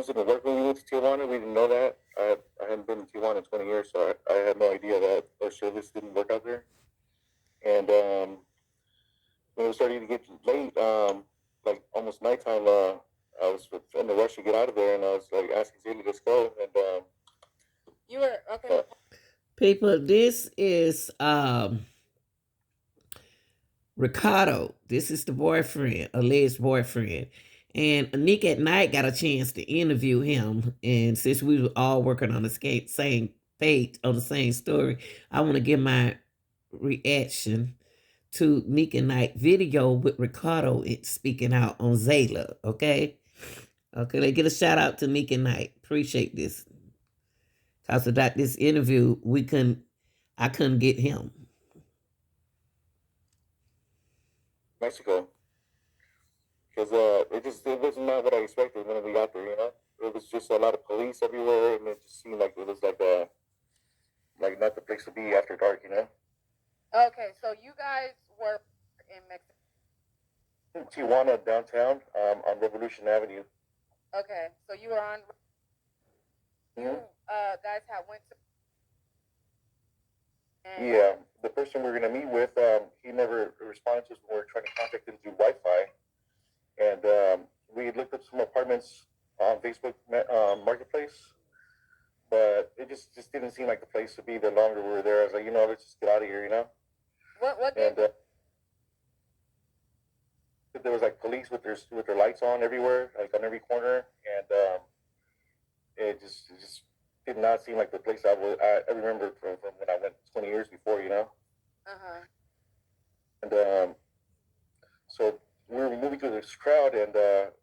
girls didn't work when we went to Tijuana. We didn't know that. I hadn't been to Tijuana in 20 years, so I had no idea that their service didn't work out there. And when it was starting to get late, like almost nighttime, I was in the rush to get out of there, and I was like asking Zailey, let's go. And You were okay. People, this is Ricardo. This is the boyfriend, alleged boyfriend. And Nick at Night got a chance to interview him. And since we were all working on the same page on the same story, I want to give my reaction to Nick and Night video with Ricardo speaking out on Zailey. Okay? Okay, let's get a shout out to Nick and Night. Appreciate this. Cause without this interview, I couldn't get him. Mexico, because it was not what I expected when we got there. You know, it was just a lot of police everywhere, and it just seemed like it was like not the place to be after dark. You know. Okay, so you guys were in Mexico. Tijuana downtown, on Revolution Avenue. Okay, so you were on. You Mm-hmm. guys had went to. And Yeah, the person we are gonna meet with, he never responded to us when we were trying to contact him through Wi-Fi, and we looked up some apartments on Facebook Marketplace, but it just didn't seem like the place to be. The longer we were there, I was like, let's just get out of here, what And gave there was like police with their lights on everywhere, like on every corner, and it just did not seem like the place I remember from when I went 20 years before, uh-huh. And so we were moving through this crowd, and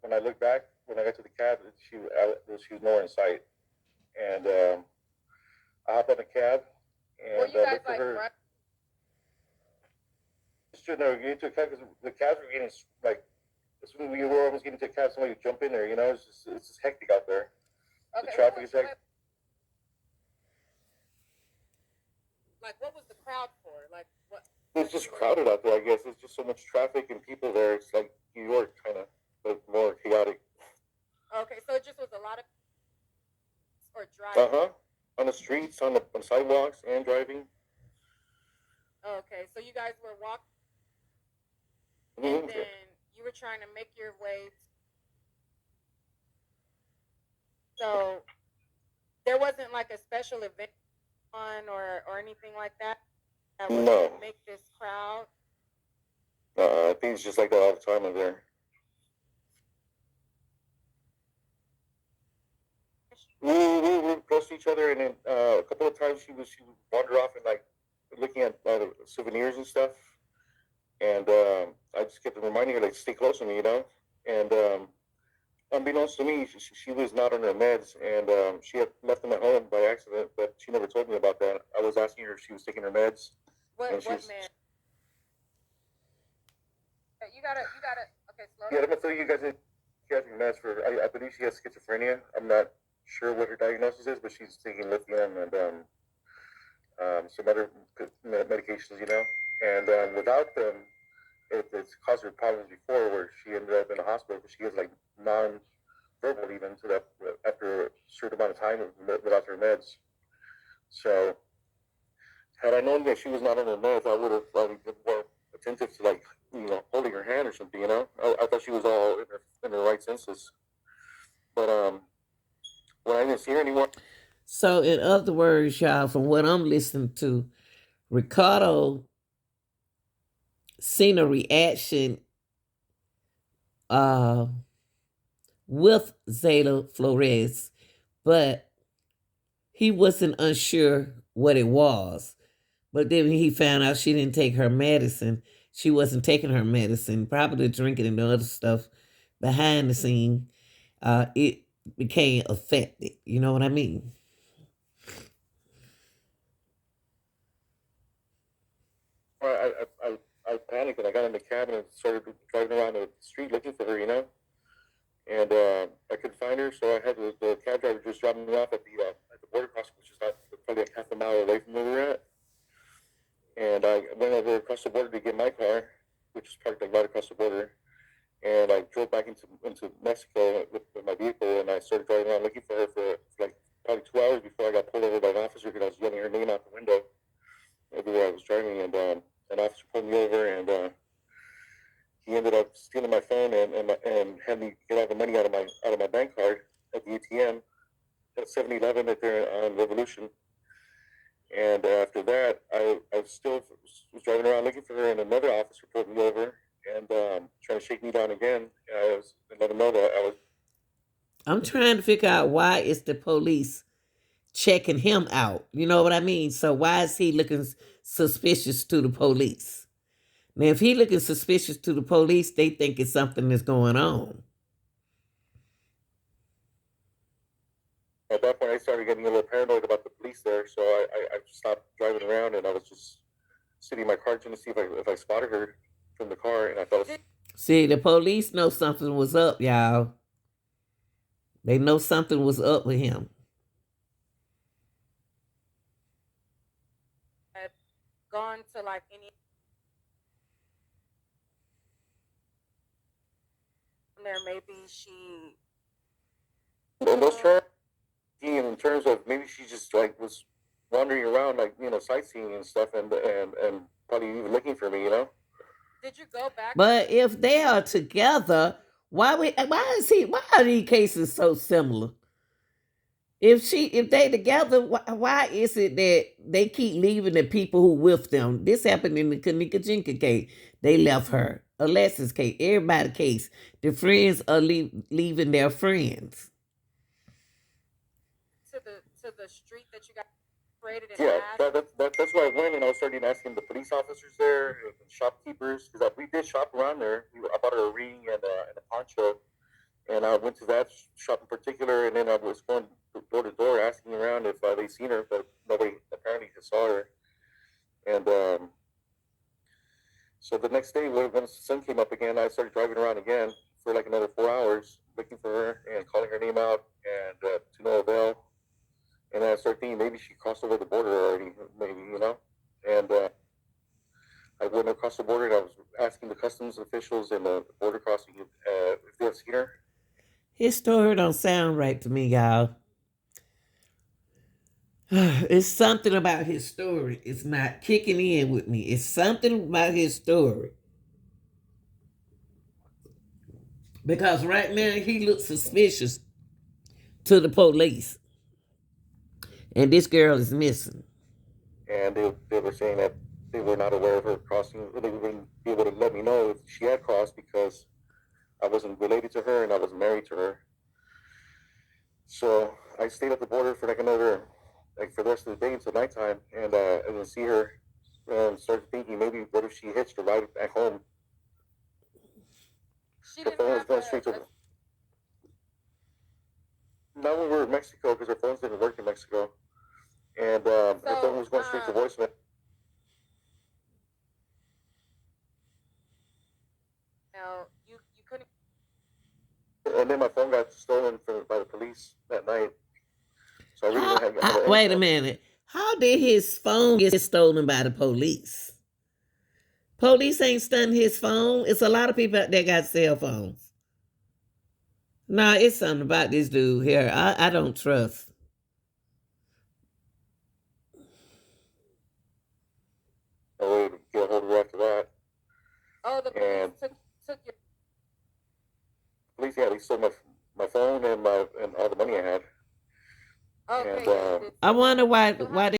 when I looked back, when I got to the cab, she was nowhere in sight. And I hopped on the cab Were and you guys looked for like her. Just shouldn't have getting to a cab because the cabs were getting like as soon as we were almost getting to a cab, somebody would jump in there. It's just hectic out there. The okay? traffic is hectic. Like what was the crowd for? Like what? It's just crowded out there. I guess it's just so much traffic and people there. It's like New York, kind of, but more chaotic. Okay, so it just was a lot of or driving. On the streets, on sidewalks, and driving. Okay, so you guys were walking, and Mm-hmm. then you were trying to make your way. So there wasn't like a special event on or anything like that that was No, gonna make this crowd. I think it's just like that all the time in there. We were close to each other, and then a couple of times she would wander off and like looking at souvenirs and stuff, and I just kept reminding her like stay close to me. And unbeknownst to me, she was not on her meds, and she had left them at home by accident, but she never told me about that. I was asking her if she was taking her meds, and she What was. man? You gotta. Okay, slow Yeah, down. I'm gonna tell you guys that she has meds for. I believe she has schizophrenia. I'm not sure what her diagnosis is, but she's taking lithium and some other medications. And without them, it's caused her problems before, where she ended up in the hospital because she has like non-verbal even to that after a certain amount of time without her meds. So had I known that she was not on her meds, I would have probably been more attentive to like holding her hand or something. I thought she was all in her right senses, but when I didn't see her anymore. So, in other words, y'all, from what I'm listening to, Ricardo seen a reaction uh, with Zeta Flores, but he wasn't unsure what it was. But then he found out she didn't take her medicine. She wasn't taking her medicine, probably drinking and the other stuff behind the scene. It became affected. You know what I mean? I panicked and I got in the cab and started driving around the street looking for her. And I couldn't find her, so I had the cab driver just drop me off at the border crossing, which is not probably like half a mile away from where we're at. And I went over across the border to get my car, which is parked like right across the border. And I drove back into Mexico with my vehicle, and I started driving around looking for her for like probably 2 hours before I got pulled over by an officer because I was yelling her name out the window everywhere I was driving, and an officer pulled me over, and he ended up stealing my phone and had me get all the money out of my bank card at the ATM at 7-Eleven right there on Revolution. And after that, I still was driving around looking for her, and another officer pulled me over and trying to shake me down again. I was let him know that I was. I'm trying to figure out why is the police checking him out. You know what I mean? So why is he looking suspicious to the police? Now, if he looking suspicious to the police, they think it's something that's going on. At that point, I started getting a little paranoid about the police there, so I stopped driving around, and I was just sitting in my car trying to see if I spotted her from the car, and I fell asleep. See, the police know something was up, y'all. They know something was up with him. Had gone to like any there, maybe she. And those terms, in terms of maybe she just like was wandering around, like sightseeing and stuff, and probably even looking for me, Did you go back? But if they are together, why are these cases so similar? If they together, why is it that they keep leaving the people who with them? This happened in the Kanika Jinka case. They left her. Alexis case, everybody case. The friends are leaving their friends. To the street that you got separated in. Yeah, that's why I went, and I was starting asking the police officers there and shopkeepers, because we did shop around there. I bought her a ring and a poncho, and I went to that shop in particular, and then I was going door to door asking around if they seen her, but nobody apparently saw her. And so the next day, when the sun came up again, I started driving around again for like another 4 hours looking for her and calling her name out, and to no avail. And then I started thinking maybe she crossed over the border already, maybe, And I went across the border, and I was asking the customs officials and the border crossing if they had seen her. His story don't sound right to me, y'all. It's something about his story. It's not kicking in with me. It's something about his story. Because right now he looks suspicious to the police. And this girl is missing. And they were saying that they were not aware of her crossing. They wouldn't be able to let me know if she had crossed because I wasn't related to her and I wasn't married to her. So I stayed at the border for for the rest of the day until nighttime, and I didn't see her. Started thinking maybe what if she hitched a ride back home? She Her didn't phone was have going straight to her. Not when we were in Mexico, because her phones didn't work in Mexico, and her phone was going straight to voicemail. Now you couldn't. And then my phone got stolen by the police that night. So I really didn't have Wait a minute. How did his phone get stolen by the police? Police ain't stunning his phone. It's a lot of people out there got cell phones. Nah, it's something about this dude here. I don't trust. No way to get a hold of her after that. Oh, the police took your. Police, yeah, they stole my phone and all the money I had. Okay. I wonder why